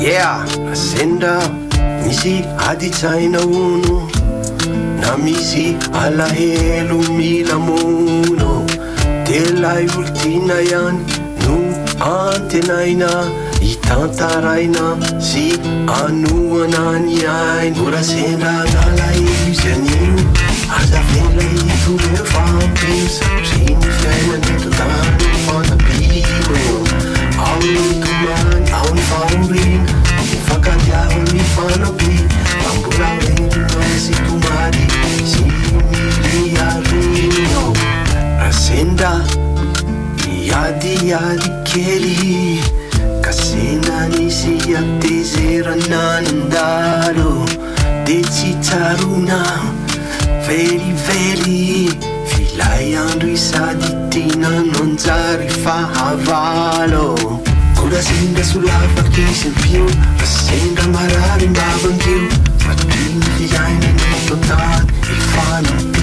Yeah, senda misy aditsaina ono na misy alahelo mila mono delay oltina ihany no antenaina itantaraina sy anoana ny ainy mora senda nala izy anio aza vela itolo fampisa sy ny fiainany totany fantabino ao ny tomany ao ny fahorina fakadiavo ny fanapi mambola rendrina sy tomady sy miliarino rasenda iadiady kely kasena nisy atezerana nandalo de tsy tsarona velively filay andro isady tina nonjary fahavalo kola senda solafakisempio senda marary mbavangio fatiny fiainany totany ifanampi